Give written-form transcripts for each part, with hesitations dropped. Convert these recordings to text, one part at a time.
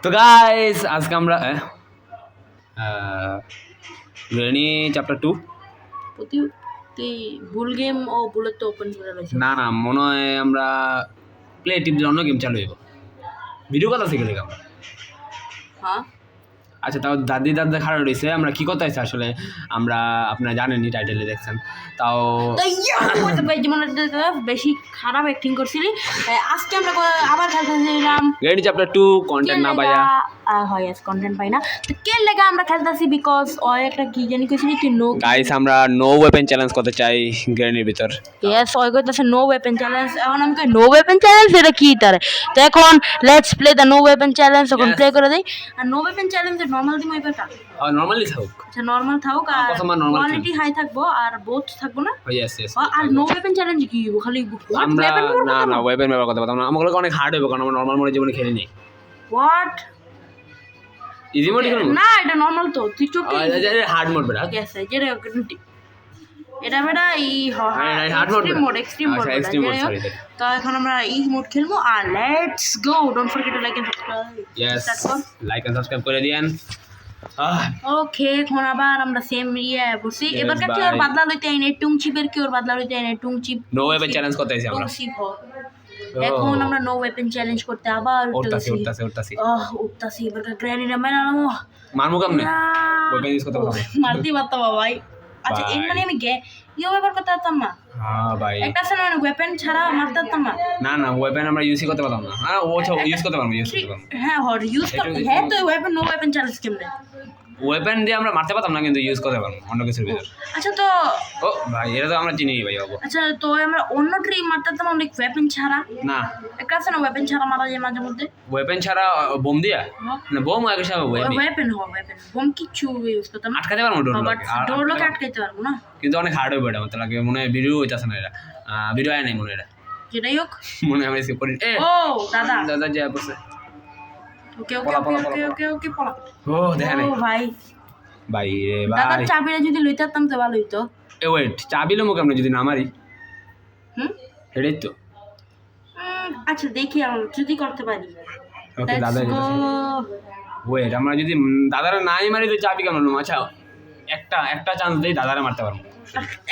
তো গাইস আজকে আমরা গ্রেনি চ্যাপ্টার 2 প্রতি ভুল গেম ও বুলেট তো ওপেন করে রয়েছে। না মনে হয় আমরা প্লে টিপ দিলে অন্য গেম চালু হইব ভিডিও কথা শিখে আমরা। হ্যাঁ আচ্ছা তাও দাদি দাদা খারাপ রয়েছে আমরা কি কথা আছে আসলে আমরা আপনারা জানেনই টাইটেলে দেখছেন তাও যেমন বেশি খারাপ অ্যাক্টিং করছিলি। আজকে আমরা আবার খেলতেছিলাম গ্রেনি চ্যাপ্টার 2 কন্টেন্ট না পাইয়া হয় কন্টেন্ট পাই না তো কে লেগা আমরা খেলতেছি বিকজ ও একটা কি জানি কইছিলি তুই নো গাইস আমরা নো ওয়েপন চ্যালেঞ্জ করতে চাই গ্রেনির ভিতর। ইয়েস ওই কইতাছে নো ওয়েপন চ্যালেঞ্জ। এখন আমি কই নো ওয়েপন চ্যালেঞ্জ এটা কি তারে? তো এখন let's play the no weapon challenge. এখন প্লে করে দেই। আর নো ওয়েপন চ্যালেঞ্জে নরমাল দিমো এবারটা নরমালি থাকুক। আচ্ছা নরমাল থাকুক আর কোয়ালিটি হাই থাকবো আর বোথ থাকবো না। ইয়েস আর নো ওয়েপন চ্যালেঞ্জ কি হইব খালি আমরা না ওয়েপন ব্যবহার করতে পারতাম না আমাগুলো অনেক হার্ড হবে কারণ আমরা নরমাল মোডে জীবনে খেলি নি। হোয়াট ইজি মোড খেলবো না এটা নরমাল তো তুই চোখ হার্ড মোড বেটা ইয়েস যেটা এটা বেটা এই hard mode extreme mode extreme mode sorry তো এখন আমরা এই মোড খেলবো আর let's go don't forget to like and subscribe. Yes like and subscribe করে দিয়েন। ওকে এখন আবার আমরা সেম বসি এবার কি ওর বদলা লইতে আইনে টুংচিপের কি ওর বদলা লইতে আইনে টুংচিপ নো ওয়েপন চ্যালেঞ্জ করতে আইছি আমরা। এখন আমরা নো ওয়েপন চ্যালেঞ্জ করতে আবার উঠতাছি উঠতাছি এবার গ্র্যানি রে মারলাম মারমু কেমনে ওয়েপন ইউজ করতে পারবো মারতে পারতাম ভাই। আচ্ছা এই মানে আমি ইও ব্যবহার করতে পারতাম না। হ্যাঁ ভাই একটা আছে না ওয়েপন ছাড়া মারতে পারতাম না না ওয়েপন আমরা ইউজই করতে পারতাম না। হ্যাঁ ও ইউজ করতে পারবো হ্যাঁ ইউজ করতে হ্যাঁ তো ওয়েপন নো ওয়েপন চ্যালেঞ্জ কেমনে ওয়েপন দিয়ে আমরা মারতে পারতাম না কিন্তু ইউজ করতে পারবো অন্য কিছুর ভিতর। আচ্ছা তো ও ভাই এটা তো আমরা চিনি ভাই বাবু। আচ্ছা তো আমরা অন্য ট্রি মারতে পারতাম অনেক ওয়েপন ছাড়া না একটা আছে না ওয়েপন ছাড়া মারা যায় মাঝে মধ্যে ওয়েপন ছাড়া বোম দিয়া না বোম আগে সব ওয়েপন বোম কিচ্ছু ইউজ করতাম আটকাতে পারবো ডোর লোকে আটকাইতে পারবো না কিন্তু অনেক হার্ড হবে এটা মতলব লাগে মনে হয় ভিডিও হইতাছে না এটা ভিডিও আয় নাই মনে এটা যেটাই হোক মনে আমরা স্কিপ করি এ ও দাদা দাদা যা বসে ওকে ওকে ওকে ওকে ওকে পড়া ও দেখা নাই ও ভাই ভাই রে দাদা ভাই চাবিটা যদি লইতে পারতাম তো ভালো হইতো। এ ওয়েট চাবি লমু কেমনে যদি না মারি হেডেই তো আচ্ছা দেখি আমরা যদি করতে পারি ওকে দাদা ওয়েট আমরা যদি দাদারা নাই মারি তো চাবি কেমন লমু? আচ্ছা একটা চান্স দেই দাদারা মারতে পারবো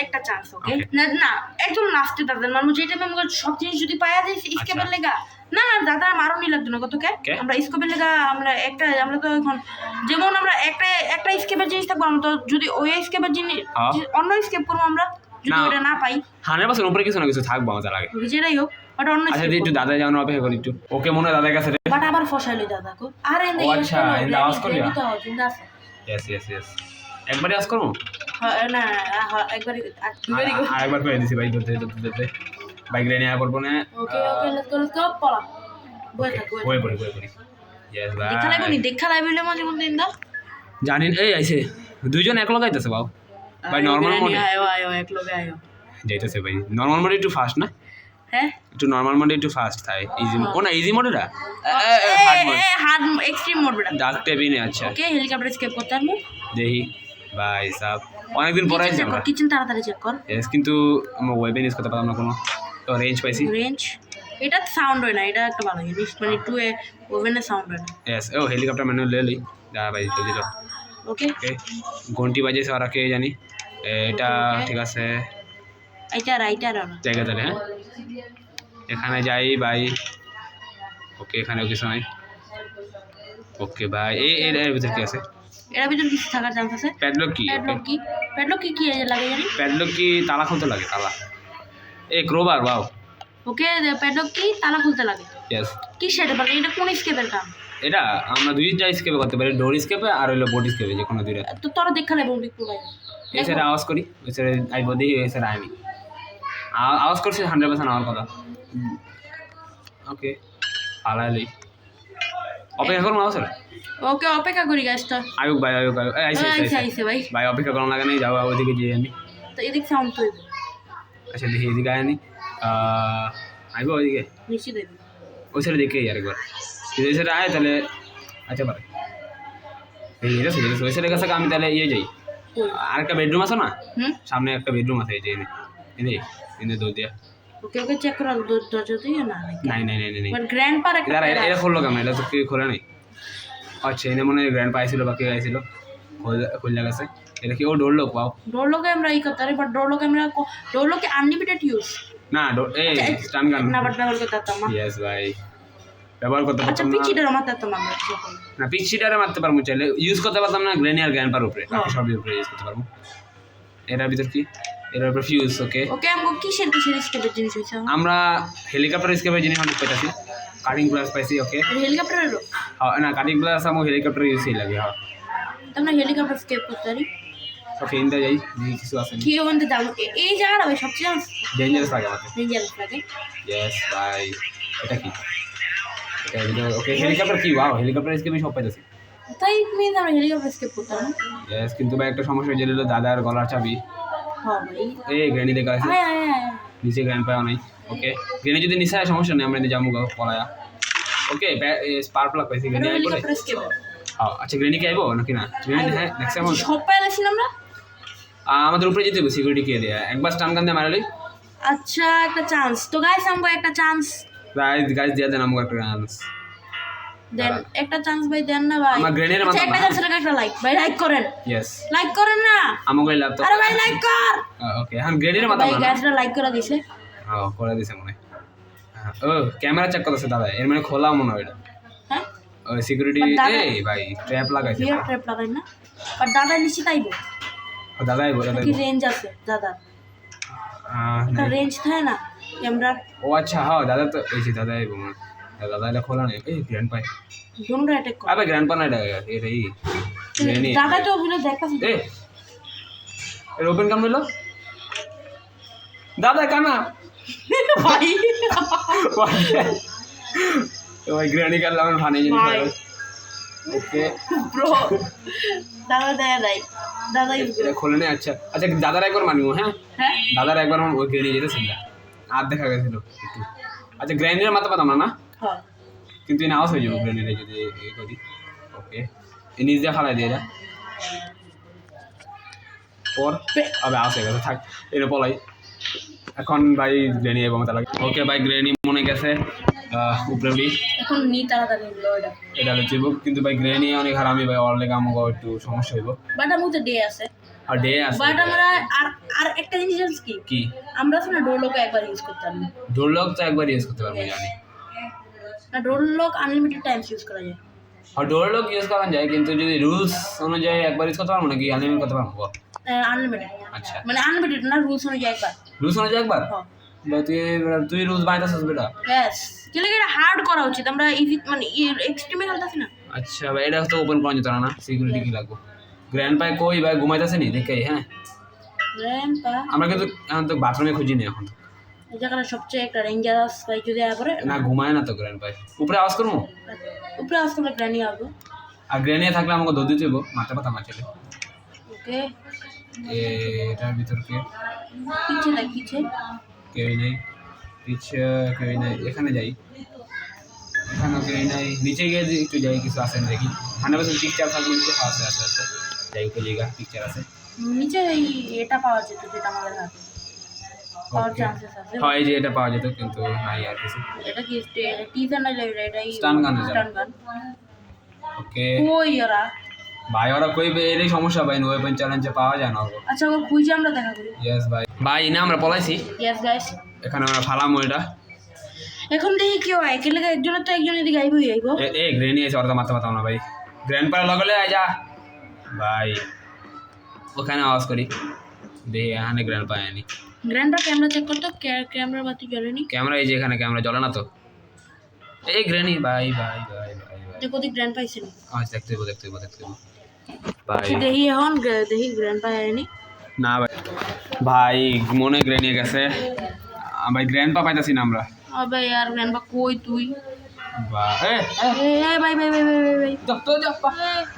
একটা চান্স ওকে না না একদম লাস্টে দাদা মারমু যেটা আমি সব জিনিস যদি পায়া যাই স্কেপের লেগা না দাদা মারুনি লাগতো না কত কে আমরা স্কেপের লেগা আমরা তো এখন যেমন আমরা একটা স্কেপের জিনিস থাকবো আমরা তো যদি ওই স্কেপের জিনিস অন্য স্কেপ করবো আমরা যদি ওটা না পাই 100% উপরে কিছু না কিছু থাকবো আমাদের লাগে যেটাই হোক ওটা অন্য আচ্ছা একটু দাদা যাওয়ার অপেক্ষা করি একটু ওকে মনে হয় দাদার কাছে বাট আবার ফসাইলো দাদাকে আর আচ্ছা আওয়াজ করি তো চিন্তা আছে ইয়েস একবারই আওয়াজ করবো না একবারই আরেকবার করে দিছি ভাই ধরতে বাইক রেনে আর করবো না ওকে লেটস গো পড়া বই পড়ি ইয়েস ভাই দেখা লাইবিলে মাঝে মধ্যে ইন্দা জানেন এই আইছে দুইজন এক লগে আইতাছে বাও ভাই নরমাল মোডে আয়ো এক লগে আয়ো যাইতাছে ভাই নরমাল মোডে একটু ফাস্ট না হ্যাঁ একটু নরমাল মোডে একটু ফাস্ট থাকে ইজি না ইজি মোডে না হার্ড এক্সট্রিম মোড বেটা ডার্ক টেবি নে আচ্ছা ওকে হেলিকপ্টার স্কেপ করতে পারবো দেখি ভাই সাহেব অনেকদিন পরে আইছি আমরা কিচেন তাড়াতাড়ি চেক কর এস কিন্তু আমরা ওয়েপন ইউজ করতে পারলাম না কোনো তো রেঞ্জ পাইছি এটা সাউন্ড হয় না এটা একটা ভালো জিনিস মানে টু এ ওভেনে সাউন্ড হয় না এস ও হেলিকপ্টার ম্যানুয়াল লে লই যা ভাই জলদি তো ওকে ঘন্টি বাজেছে আর কে জানি এটা ঠিক আছে এইটা রাইটার না জায়গা তাহলে হ্যাঁ এখানে যাই ভাই ওকে এখানে কিছু নাই ওকে ভাই এর ভিতর কি আছে এর ভিতর কিছু থাকার চান্স আছে প্যাডলক কি লাগে জানি প্যাডলক কি তালা খুলতে লাগে তালা এই ক্রোবার ওয়াও ওকে প্যাডলক কি তালা খুলতে লাগে ইয়েস কি সেটা বলে এটা কোন স্কেপের কাম এটা আমরা দুইটা স্কেপে করতে পারি ডোর স্কেপে আর হলো বোট স্কেপে যে কোনো দুইটা তো তোরা দেখালে বলবি পুরাই এছাড়া আওয়াজ করি এছাড়া আইব দেখি এছাড়া আইনি আওয়াজ করছি 100% আমার কথা ওকে আলাইলি অপেক্ষা করুন আওয়াজ ওকে অপেক্ষা করি গাছটা আয়ুক ভাই আইছে ভাই ভাই অপেক্ষা করার লাগে নেই যাও ওইদিকে যেয়ে আমি তো এদিক সাউন্ড তো আচ্ছা দেখি এদিকে আয়নি আইব ওইদিকে নিশ্চিত দেবে ওই সাইডে দেখে আরেকবার যদি ওই সাইডে আয় তাহলে আচ্ছা পারে এই ওই সাইডের কাছে আমি তাহলে ইয়ে যাই আরেকটা বেডরুম আছে না সামনে একটা বেডরুম আছে এই যে এনে দৌড় দিয়া ওকে চেক করা দরজা দিয়ে না নাই বাট গ্র্যান্ডপা এটা খুললো কেমন এটা তো কি খোলে নাই আচ্ছা এনে মনে হয় গ্র্যান্ড পাইছিল বা কে আইছিল খুললা গেছে এটা কি ও ডোর লোক পাও ডোর লোকে আমরা ই করতে পারি বাট ডোর লোকে আনলিমিটেড ইউজ না এই স্টান গান না বাট ব্যবহার করতে পারতাম না ইয়েস ভাই ব্যবহার করতে আচ্ছা পারতাম না পিচিটার মারতে পারতাম না আমরা যখন। না পিচিটারে মারতে পারবো চাইলে ইউজ করতে পারতাম না গ্রেনি আর গ্র্যান্ড পার উপরে বাকি সব উপরে ইউজ করতে পারবো এটার ভিতর কি এটার উপর ফিউজ ওকে ওকে আমগো কিসের স্কেপের জিনিস হইছে আমরা হেলিকপ্টার স্কেপের জিনিস অনেক পাইতাছি কাটিং গ্লাস পাইছি ওকে হেলিকপ্টারেরও হ্যাঁ না কাটিং গ্লাস আমো হেলিকপ্টার ইউজ লাগে হ্যাঁ আমরা হেলিকপ্টার স্কেপ করতে পারি ওকে ইন্দা যাই দেখি কিছু আছে কি ওখান থেকে যাবো এই জায়গাটা ভাই সবচেয়ে ডেঞ্জারাস লাগে আমাকে ডেঞ্জারাস লাগে ইয়েস ভাই এটা কি এটা ওকে হেলিকপ্টার কি ওয়াও হেলিকপ্টার স্কেপে সব পাইতাছি তাই মিন আমরা হেলিকপ্টার স্কেপ করতাম না ইয়েস কিন্তু ভাই একটা সমস্যা হয়ে যেটা দাদার গলার চাবি হ্যাঁ ভাই এই গ্রেনি দেখা আছে আয় আয় আয় নিচে গ্র্যান্ড পাও নাই ওকে গ্রেনি যদি নিচে হয় সমস্যা নেই আমরা এনে যাবো পলায়া ওকে স্পার্ক প্লাগ পাইছি গ্রেনি আইবো হেলিকপ্টার স্কেপ হ্যাঁ আচ্ছা গ্রেনি কি আইবো নাকি না গ্রেনি হ্যাঁ নেক্সট টাইম সব পাইলাছি আমরা আমাদের উপরে যেতে হবে সিকিউরিটি কে দেয়া একবার স্টান গান দিয়ে মারলি আচ্ছা একটা চান্স তো গাইস আমগো একটা চান্স গাইস দিয়ে দেন আমাকে একটা চান্স দেন একটা চান্স ভাই দেন না ভাই আমার গ্রেনেড আচ্ছা, মারতাম একটা চান্স একটা লাইক ভাই লাইক করেন ইয়েস লাইক করেন না আমাকে ল্যাপটপ আরে ভাই লাইক কর ওকে এখন গ্রেনেড মারতাম ভাই না গাইসরা লাইক করে দিছে হ্যাঁ করে দিছে মনে হয় ও ক্যামেরা চেক করতেছে দাদা এর মানে খোলা মনে হয় এটা হ্যাঁ ওই সিকিউরিটি But দাদা- এই ভাই ট্র্যাপ লাগাইছে হিয়ার ট্র্যাপ লাগাই না বাট দাদা নিশ্চিত আইবো ও দাদাই বলে কি রেঞ্জ আছে দাদা একটা রেঞ্জ থাকে না ক্যামেরার ও আচ্ছা হ্যাঁ দাদা তো এই যে দাদাই বলে দাদা এটা খোলা নেই এই গ্র্যান্ড পাই ডোন্ট অ্যাটাক কর আবে গ্র্যান্ড পা না এটা এই গ্রেনি দাদা তো বলে দেখাছি এ এর ওপেন কাম হলো দাদা কানা ভাই ওই গ্রেনি কাল আমার ফানি জিনিস ভাই। ওকে ব্রো দাদা দেয় নাই দাদা এটা খোলে নেই আচ্ছা আচ্ছা দাদার একবার মানিও হ্যাঁ হ্যাঁ দাদার একবার আমার ওই গ্রেনি যেতে ছিল আর দেখা গেছিল একটু আচ্ছা গ্রেনির মাথা পাতাম না হ্যাঁ কিন্তু এনে আওয়াজ হয়ে যাবো গ্রেনিরে যদি এ করি ওকে এ নিজ দিয়ে ফালাই দিয়ে পর আবে আওয়াজ হয়ে গেছে থাক এটা পলাই এখন ভাই গ্রেনি এবং তাহলে ওকে ভাই গ্রেনি মনে গেছে উপরে উঠি এখন নি তাড়াতাড়ি নিলো এটা এটা হচ্ছে কিন্তু ভাই গ্রেনি অনেক হারামি ভাই ওর লেগে আমাকে একটু সমস্যা হইব বাট আমার তো ডে আছে আর ডে আছে বাট আমরা আর আর একটা জিনিস জানিস কি কি আমরা তো না ডোর লোক একবার ইউজ করতাম না ডোর লক তো একবার ইউজ করতে পারবো জানি না ডোর লোক আনলিমিটেড টাইমস ইউজ করা যায় আর ডোর লক ইউজ করা যায় কিন্তু যদি রুলস অনুযায়ী একবার ইউজ করতে পারবো নাকি আনলিমিটেড করতে পারবো আনলিমিটেড আচ্ছা মানে আনলিমিটেড না রুলস অনুযায়ী একবার রুলস অনুযায়ী একবার হ্যাঁ বা তুই রুলস বানাইতেছিস বেটা ইয়েস কেলে এটা হার্ড করা উচিত আমরা ইজি মানে এক্সট্রিমে খেলতেছি না আচ্ছা ভাই এটা তো ওপেন করা যেত না সিকিউরিটি কি লাগবে গ্র্যান্ড পাই কই ভাই ঘুমাইতেছে নি দেখে হ্যাঁ র্যাম্পা আমরা কিন্তু এখন তো বাথরুমে খুঁজি নি এখন এই জায়গাটা সবচেয়ে একটা ডেঞ্জারাস ভাই যদি আয়া করে না ঘুমায় না তো গ্র্যান্ড পাই উপরে আওয়াজ করবো উপরে আসলে গ্রানি আসবো আর গ্র্যান্ডে থাকলে আমাকে দৌড় দিতে হইব মাথা পাতা মারছিলে ওকে এটার ভিতর কে পিছে দেখ পিছে কেউই নেই পিছে কেউই নেই এখানে যাই এখানেও কেউই নাই নিচে গিয়ে একটু যাই কিছু আসে না দেখি 100% পিকচার থাকবে নিচে আছে আছে আছে যাই উপরে জায়গা পিকচার আছে নিচে এই এটা পাওয়া যেত যেটা আমাদের হাতে পাওয়ার Okay. চান্সেস আছে হয় এই যে এটা পাওয়া যেত কিন্তু নাই আর কিছু এটা কি টিজার না লাগে এটাই Stun gun আছে। স্টান গান ওকে কই ওরা ভাই ওরা কই এরই সমস্যা ভাই ওয়েপন চ্যালেঞ্জে পাওয়া যায় না ওকে আচ্ছা ও খুঁজে আমরা দেখা করি ইয়েস ভাই ভাই না আমরা পলাইছি ইয়েস গাইস এখানে আমরা ফালাম ওইটা এখন দেখি কি হয় একে লাগে একজনের তো একজন এদিকে আইবই আইবো এ গ্রেনি আছে ওরা তো মাথা মাথা না ভাই গ্র্যান্ড পার লগলে আয় যা ভাই ওখানে আওয়াজ করি দে এখানে গ্র্যান্ড পায় আনি গ্র্যান্ডা ক্যামেরা চেক করতো ক্যামেরা বাতি জ্বলেনি ক্যামেরা এই যে এখানে ক্যামেরা জ্বলে না তো এই গ্রেনি ভাই ভাই ভাই ভাই ভাই দেখো দি গ্র্যান্ড পাইছেন আজ দেখতে ভাই দেখি এখন দেখি গ্র্যান্ড পাই আইনি না ভাই ভাই মনে গ্রেনি গেছে ভাই গ্র্যান্ড পা পাইতাছি না আমরা আবে यार গ্র্যান্ডপা কই তুই ভাই এ ভাই ভাই ভাই ভাই ভাই তো যাপ্পা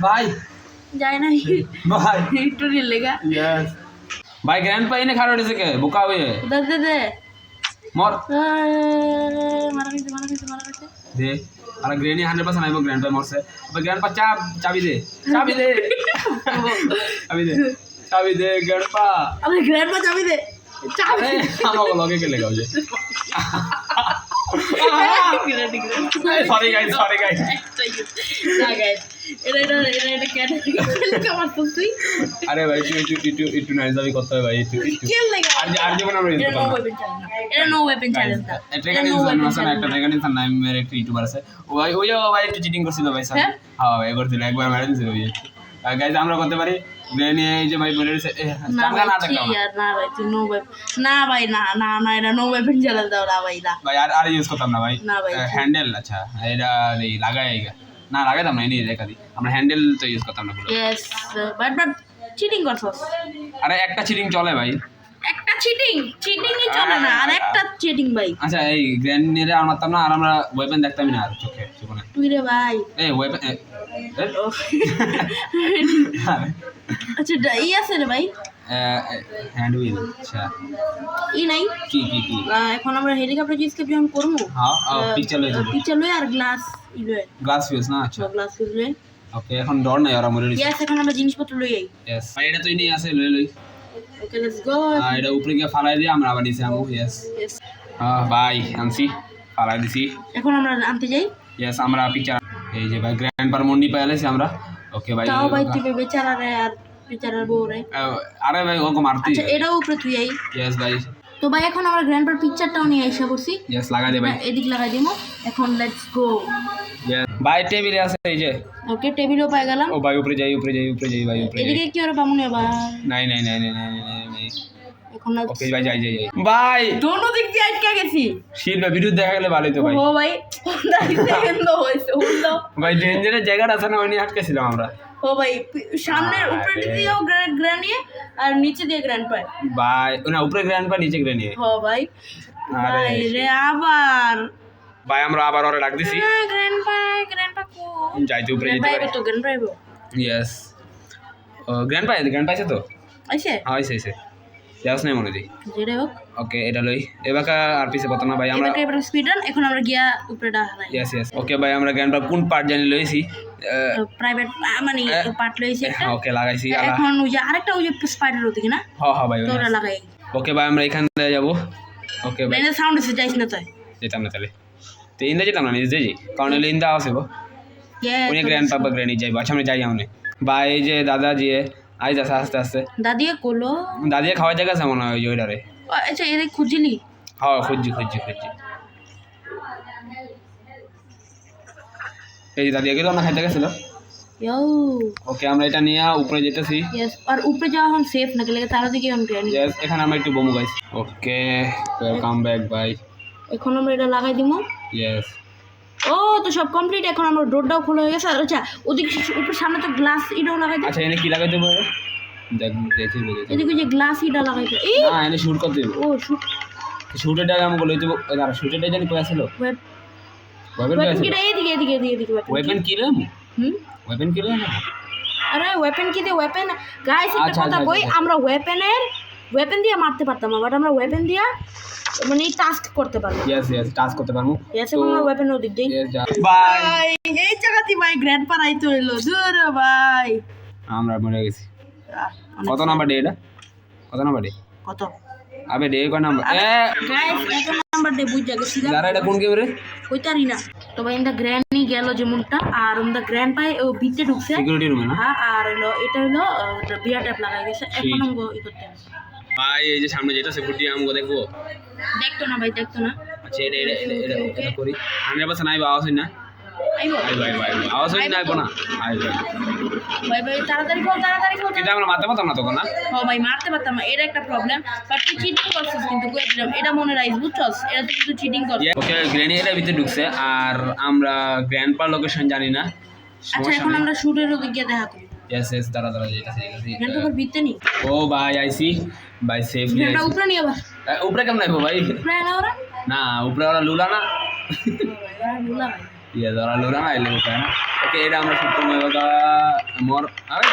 ভাই যায় না ভাই একটু লেগা यस भाई ग्रैंड पा इने खाड़ से के बुका हुए দে দে দে मोर মারা গেছে दे अरे ग्रेनी 100% आइबो ग्रैंड पा मोर से अब ग्रैंड पा चाबी दे चाबी दे ग्रैंड पा আবে গ্র্যান্ডপা চাবি দে চাবি अरे हम लोग लगे के लेगा मुझे सॉरी गाइस না গাইস এটা এটা এটা এটা কেন আমার তো তুই আরে ভাই একটু নাইস দাবি করতে হবে ভাই একটু কেন লাগে আর জীবন আমরা ইউজ করতাম এটা নো ওয়েপন চ্যালেঞ্জ না এটা কেন একটা মেকানিক নাম মেরে একটা ইউটিউবার আছে ভাই ওই ভাই একটু চিটিং করছিল ভাই স্যার হ্যাঁ ভাই করছিল একবার মেরে দিছিল ভাই গাইস আমরা করতে পারি ব্রেন এই যে ভাই বলে দিছে টাকা না টাকা না ভাই তুই নো ওয়েপন না ভাই না না না এটা নো ওয়েপন চ্যালেঞ্জ দাও না ভাই না ভাই আর ইউজ করতাম না ভাই হ্যান্ডেল আচ্ছা এটা এই লাগাই না লাগাইতাম না এই দেখা দি আমরা হ্যান্ডেল তো ইউজ করতাম না পুরো ইয়েস বাট চিটিং করছস আরে একটা চিটিং চলে ভাই একটা চিটিংই চলে না আর একটা চিটিং ভাই আচ্ছা এই গ্র্যান্ডেরে আর মারতাম না আর আমরা ওয়েপন দেখতামই না আর চোখে জীবনে তুই রে ভাই এই ওয়েপন আচ্ছা ই আছে রে ভাই হ্যান্ড হুইল আচ্ছা ই নাই কি এখন আমরা হেলিকপ্টার স্কেপ যখন করবো হ্যাঁ পিকচার লই আর গ্লাস গ্লাস ফিউজ না আচ্ছা গ্লাস লই ওকে এখন ডর নাই ওরা মরে গেছে ইয়েস এখন আমরা জিনিসপত্র লই আই ইয়েস ভাই এটা তুই নিয়ে আসে লই ওকে লেটস গো এটা উপরে গিয়ে ফালাই দিয়ে আমরা আবার নিচে আমু ইয়েস ভাই আনছি ফালাই দিছি এখন আমরা আনতে যাই ইয়েস আমরা পিকচার এই যে ভাই গ্র্যান্ডপার মন্ডি পাইলাছি আমরা ওকে ভাই তাও ভাই তুই বেচারা রে আর বেচারার বউ রে আরে ভাই ওকে মারতি আচ্ছা এটাও উপরে তুই আই ইয়েস ভাই তো ভাই এখন আমরা গ্র্যান্ডপার পিকচারটাও নিয়ে আইসা করছি ইয়েস লাগাই দে ভাই এদিক লাগাই দিমু এখন লেটস গো ভাই টেবিলে আছে এই যে ওকে টেবিলও পাই গেলাম ও ভাই উপরে যাই ভাই উপরে এদিকে কি আর পামুনি আবার নাই এখন ওকে ভাই যাই ভাই দোনো দিক দিয়ে আটকে গেছি শিল্পের বিরুদ্ধে দেখা গেলে ভালোই তো ভাই ও ভাই সেকেন্ড হইছে উল্টো ভাই ডেঞ্জারের জায়গাটা আছে না ওই নিয়ে আটকেছিলাম আমরা ও ভাই সামনের উপরে দিয়েও গ্র্যানিয়ে আর নিচে দিয়ে গ্র্যান্ড পায় ভাই না উপরে গ্র্যান্ড পা নিচে গ্র্যানিয়ে ও ভাই ভাই রে আবার ভাই আমরা আবার ওরে ডাক দিছি গ্র্যান্ড পা কো যাইতে উপরে যেতে পাইবো তো গ্র্যান্ড পাইবো ইয়েস ও গ্র্যান্ড পাইছে তো আইছে হ্যাঁ আইছে যাস না মনে দি যেটা হোক ওকে এটা লই এবাকা আর পিছে পত না ভাই আমরা এবারে স্পিড রান এখন আমরা গিয়া উপরে ডাহাই ইয়েস ওকে ভাই আমরা গ্র্যান্ড পা কোন পার্ট জানি লইছি প্রাইভেট মানে পার্ট লইছি একটা ওকে লাগাইছি এখন ওই যে আরেকটা ওই যে স্পাইডার ওদিকে না হ্যাঁ ভাই তোরা লাগাই ওকে ভাই আমরা এখান থেকে যাব ওকে ভাই মানে সাউন্ড এসে যাইছ না তাই যেতাম না তাহলে তো ইন্দা যেতাম না নিজে যাই কারণ এলে ইন্দা আসে গো উনি গ্র্যান্ড পাপা গ্র্যান্ডি যাইব আচ্ছা আমরা যাই আমনে ভাই এই যে দাদা জি আই যাচ্ছে আস্তে দাদিয়ে কোলো দাদিয়ে খাওয়ার জায়গা আছে মনে হয় ওই ওইটারে আচ্ছা এর খুঁজিলি হ্যাঁ খুঁজছি এই যে দাদিয়াকে তো আমরা খাইতে গেছিল ওকে আমরা এটা নিয়ে উপরে যেতেছি আর উপরে যাওয়া এখন সেফ না গেলে তার দিকে আমি গ্র্যান্ড এখানে আমরা একটু বোমু গাইছি ওকে ওয়েলকাম ব্যাক ভাই এখন আমরা এটা লাগাই দিমু ইয়েস ও তো সব কমপ্লিট এখন আমার ডোরটাও খোলা হয়ে গেছে আচ্ছা ওদিকে উপরে সামনে তো গ্লাস ইটাও লাগাই দে আচ্ছা এনে কি লাগাই দেবো দেখ দেখি এদিকে যে গ্লাস ইটা লাগাই দে এই না এনে শুট করতে দেব ও শুটেরটা আমাকে লইতে দাঁড়া শুটেরটা জানি কই আছিল ওয়েপন কি এদিকে ওয়েপন কি রে ওয়েপন কি রে আরে ওয়েপন কি দে ওয়েপন গাইস একটা কথা কই আমরা ওয়েপন দিয়ে মারতে পারতাম বাট আমরা ওয়েপন দিয়া মানে টাস্ক করতে পারবো ইয়েস টাস্ক করতে পারবো ইয়েস আমরা ওয়েপন ওদিক দেই বাই এই জায়গাতে ভাই গ্র্যান্ড পার আইতো হইলো দূর ভাই আমরা মরে গেছি কত নাম্বার ডে এটা কত আবে ডে কয় নাম্বার গাইস কত নাম্বার ডে বুঝ গেছি যারা এটা কোন গেম রে কইতারি না তো ভাই ইন্দা গ্র্যান্ডি গেল যেমনটা আর ইন্দা গ্র্যান্ড পাই ও ভিতরে ঢুকছে সিকিউরিটি রুমে না হ্যাঁ আর হলো এটা হলো বিয়ার ট্যাপ লাগাই গেছে এখন আমগো ই করতে ভাই এই যে সামনে যেটা সিকিউরিটি আমগো দেখবো দেখতো না ভাই আচ্ছা এটা করি 100% আইবো আওয়াজ না আইবো ভাই আওয়াজ না আইবো না ভাই তাড়াতাড়ি কর কিন্তু আমরা মারতে পারতাম না তখন না হ্যাঁ ভাই মারতে পারতাম না এটা একটা প্রবলেম বাট তুই চিটিং করছিস কিন্তু কই দিলাম এটা মনে রাইস বুঝছস এটা তুই কিন্তু চিটিং করছিস ওকে গ্র্যানি এটা ভিতরে ঢুকছে আর আমরা গ্র্যান্ডপা লোকেশন জানি না আচ্ছা এখন আমরা শুটের ওদিকে দেখা করি ইয়েস দাঁড়া যেটা গ্র্যান্ডপা ভিতরে নি ও ভাই আইসি ভাই সেফলি এটা উপরে নিয়ে আবার উপরে কেমন আইবো ভাই উপরে না ওরা না উপরে ওরা লুলা না লুলা ভাই ইয়ে ওরা লুলা না এলে উপরে না ওকে এটা আমরা শুট করবো এবার মোর আরে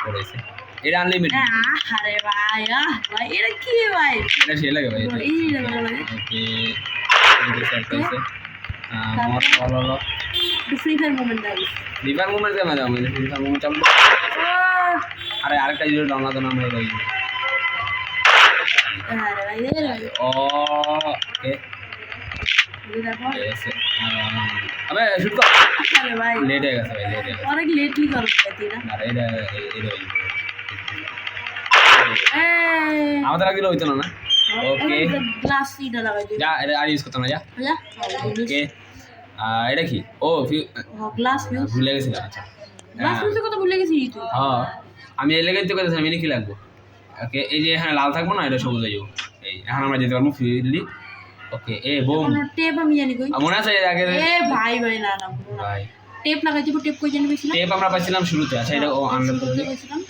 করেছে এটা আনলিমিটেড আরে ভাই ভাই এটা কি ভাই এটা সে লাগে ভাই এই লাগে ওকে এই সেট করছে মোর হলো free fire moment guys liver movement কেমন দাও মানে ফ্রি ফায়ার মুভমেন্ট চালু আরে আরেকটা ভিডিও ডাউনলোড করলাম আমরা ভাই আরে ভাই ওকে তারপর আবে শুট কর আরে ভাই লেট হয়ে গেছে ভাই লেট হয়ে গেছে অনেক লেটলি করতে তুই না না এটা এটা এই আমাদের আগে হইতো না ওকে গ্লাস ইটা লাগাই দিই যা এটা আর ইউজ করতাম না যা যা ওকে এটা কি ও গ্লাস ইউজ ভুলে গেছিলাম আচ্ছা গ্লাস ইউজ কথা ভুলে গেছি তুই হ্যাঁ আমি এই লেগে তো কথা আমি কি লাগবো ওকে এই যে এখানে লাল থাকবো না এটা সবুজ হয়ে যাবো এই এখন আমরা যেতে পারবো ফ্রিলি ওকে এ বুম কোন টেপ আমি জানি কই মনে আছে এর আগে এ ভাই ভাই না না ভাই টেপ লাগাই দিব টেপ কই জানি পেছিলাম টেপ আমরা পাইছিলাম শুরুতে আচ্ছা এটা ও আনলোড করে দিই পেছিলাম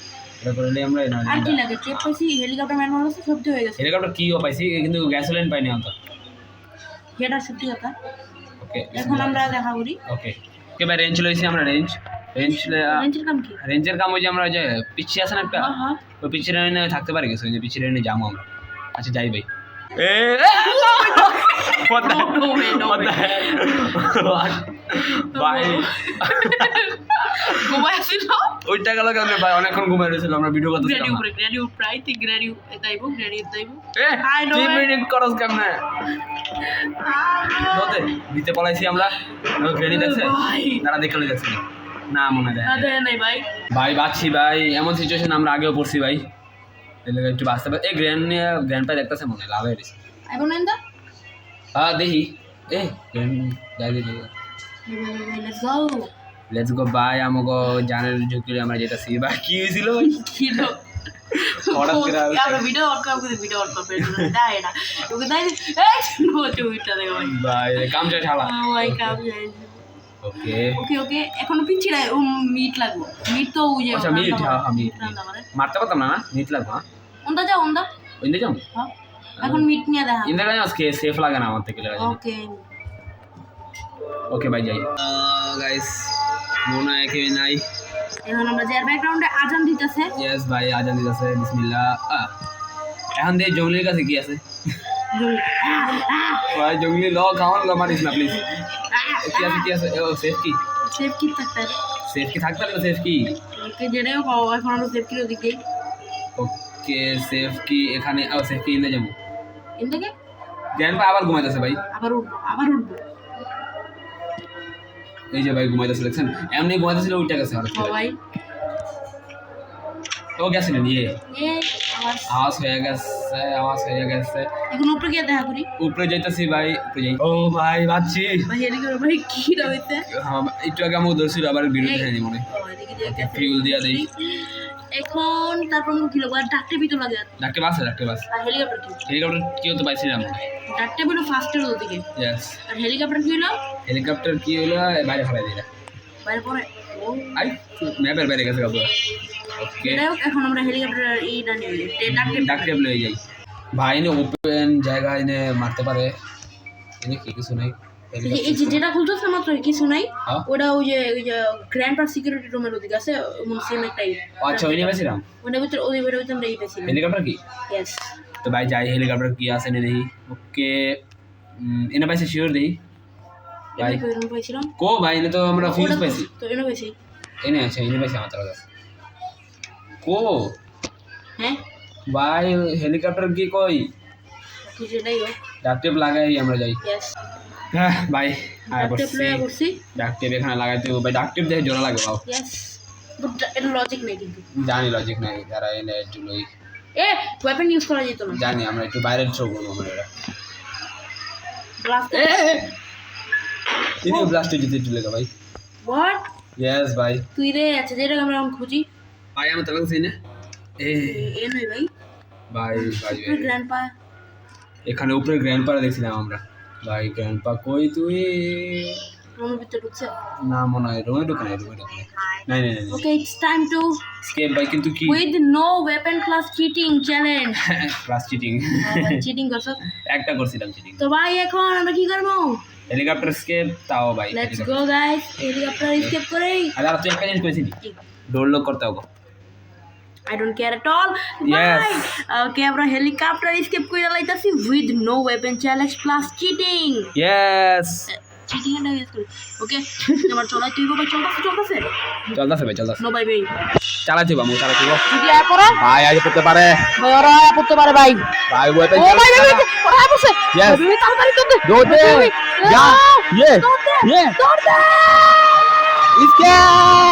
এটা করলে আমরা আর কি লাগে টেপ পাইছি হেলিকপ্টার ম্যান মারছে সবটি হয়ে গেছে হেলিকপ্টার কিও পাইছি কিন্তু গ্যাসোলিন পাইনি অন্ত এটা সত্যি কথা ওকে এখন আমরা দেখা করি ওকে ওকে ভাই রেঞ্জ লইছি আমরা রেঞ্জ রেঞ্জের কাম কি রেঞ্জের কাম ওই যে আমরা যে পিচ্ছি আছে না একটা হ্যাঁ ওই পিচ্ছি রেঞ্জে থাকতে পারি কিছু ওই যে পিচ্ছি রেঞ্জে যাবো আমরা আচ্ছা যাই ভাই ভাই ঘুমাই ছিল ওই টাকা লাগালে ভাই অনেকক্ষণ ঘুমাই রয়েছিল আমরা ভিডিও করতেছিলাম গ্রেডিউ উপরে গ্রেডিউ প্রায় তি গ্রেডিউ এটাইবো গ্রেডিউ এটাইবো I know it করস কেমনে দতে দিতে পলাইছি আমরা গ্রেডি দেখছে ভাই তারা দেখলে দেখছে না মনে দেয় আদে নাই ভাই ভাই বাচ্চি ভাই এমন সিচুয়েশন আমরা আগেও পড়ছি ভাই এলে একটু বাঁচতে পারে এই গ্র্যান্ড পাই দেখতেছে মনে লাভ হয়ে গেছে এখন এন্ডা হ্যাঁ দেখি এ গ্র্যান্ড যাই দেখি লেটস গো লেটস গো ভাই আমাকে জানের ঝুঁকি আমরা যেতেছি ভাই কি হয়েছিল ছিল হঠাৎ করে আমরা ভিডিও অন করে দাই না তোকে দাই এই নো চুইটা দেখো ভাই ভাই কাম শেষ হালা ভাই কাম যাই ওকে ওকে ওকে এখনো পিচ্ছি নাই ও মিট লাগবো মিট তো ওই যে আচ্ছা মিট হ্যাঁ মিট রান্না করে মারতে পারতাম না মিট লাগবে হ্যাঁ ওন্দা যাও ওন্দা ওইন্দে যাও হ্যাঁ এখন মিট নিয়ে দেখা ইন্দা কাজ আজকে সেফ লাগে না আমার থেকে লাগে ওকে ওকে ভাই যাই গাইস মনে হয় কেউ নাই এখন আমরা যে ব্যাকগ্রাউন্ডে আজান দিতেছে ইয়েস ভাই আজান দিতেছে বিসমিল্লাহ এখন দিয়ে জঙ্গলির কাছে কি আছে ভাই জঙ্গলি ল খাওয়ান ল মারিস না প্লিজ কি আছে ও সেফ কি সেফ কি থাকতে সেফ কি থাকতে পারে সেফ কি ওকে যেটাও পাও এখন আমরা সেফ কি ওদিকে ওকে সেফ কি এখানে ও সেফ কি ইন্দে যাবো এদিকে জ্ঞান পা আবার ঘুমাইতেছে ভাই আবার উঠবো এই যে ভাই ঘুমাইতেছে দেখছেন এমনি ঘুমাইতেছিল ওইটা গেছে আর ভাই ও গেছে না নিয়ে এ আওয়াজ হয়ে গেছে এখন উপরে গিয়ে দেখা করি উপরে যাইতেছি ভাই উপরে যাই ও ভাই বাচ্চি ভাই এদিকে ভাই কি রইতে হ্যাঁ একটু আগে আমাকে ধরছিল আবার বিরতি হয়নি মনে এদিকে যে ফিউল দিয়া দেই এখন তারপর কি লোক ডাক্তার ভিতর লাগে ডাক্তার বাস আর হেলিকপ্টার কি হেলিকপ্টার কিও তো পাইছিলাম ডাক্তার বলো ফাস্টের ওদিকে ইয়েস আর হেলিকপ্টার কি হলো হেলিকপ্টার কি হলো বাইরে ফেলাই দিলা বাইরে পরে ও আই ম্যাপের বাইরে গেছে কাপড় ওকে যাই হোক, এখন আমরা হেলিকপ্টার এইটা নিয়ে ডাক্তার লয়ে যাই ভাই নে ওপেন জায়গা এনে মারতে পারে এনে কি কিছু নাই এই যে যেটা খুলতেছে মাত্র কিছু নাই হ্যাঁ? ওটা ওই যে গ্র্যান্ড পার্ক সিকিউরিটি রুমের ওদিকে আছে সেম একটাই আচ্ছা ওই নিয়ে পেয়েছিলাম ওটার ভিতরে আমরা এই পেয়েছিলাম হেলিকপ্টার কি ইয়েস তো ভাই যাই হেলিকপ্টার কি আছে নে দেখি ওকে এনে পাইছে শিওর দেখি ভাই এটা রুম পাইছিলাম কো ভাই এনে তো আমরা ফিউজ পাইছি তো এটা পাইছি এনে আছে এনে পাইছি আমার কাছে কো হ্যাঁ ভাই হেলিকপ্টার কি কই কি যেটাই হোক ডাক্টেপ লাগাই আমরা যাই ইয়েস হ্যাঁ ভাই আয় ডাক্তার বসছি প্লে করছি ডাক্টেপ এখানে লাগাইতে হবে ভাই ডাক্টেপ দেখে জোড়া লাগে বাবা ইয়েস বাট এটা লজিক নেই কিন্তু জানি লজিক নাই যারা এনে জুলই এ ওয়েপন ইউজ করা যেত না জানি আমরা একটু বাইরের থ্রো করবো আমরা এটা ব্লাস্ট এই ব্লাস্টে জিতে চলে গা ভাই হোয়াট ইয়েস ভাই তুই রে আচ্ছা যেটা আমরা এখন খুঁজি ভাই আমি তো লাগছি না এ এ নয় ভাই ভাই ভাই তুই গ্র্যান্ডপা এখানে উপরে গ্র্যান্ডপা দেখছিলাম আমরা ভাই গ্র্যান্ডপা কই তুই রুমের ভিতরে ঢুকছে না মনে হয় রুমে ঢুকে নাই নাই নাই নাই okay it's time to escape ভাই কিন্তু কি with no weapon plus cheating challenge class cheating cheating করছো একটা করছিলাম চিটিং তো ভাই এখন আমরা কি করব হেলিকপ্টার স্কেপ তাও ভাই let's go guys helicopter escape করেই আর তুই একটা জিনিস করেছিলি ডোর লক করতে হবে I don't care at all. Yes. Bye. Okay, আমরা হেলিকপ্টার এসকেপ কইরা লাইতাছি with no weapon challenge plus cheating yes cheating and use করি ওকে আমার চলাই তুই বাবা চলতেছে চলতেছে ভাই চলতেছে নো বাই বাই চালাচ্ছি বামু চালাচ্ছি যদি আর পড়া ভাই আজ করতে পারে ভাই ওরা পড়তে পারে ভাই ভাই ওয়েপন ও ভাই ভাই ওরা আছে Yes. বেবি তাড়াতাড়ি দৌড় দে দৌড় দে। বেবি, যা। আহ, Yes. দৌড় দে Yes. দৌড় দে Escape!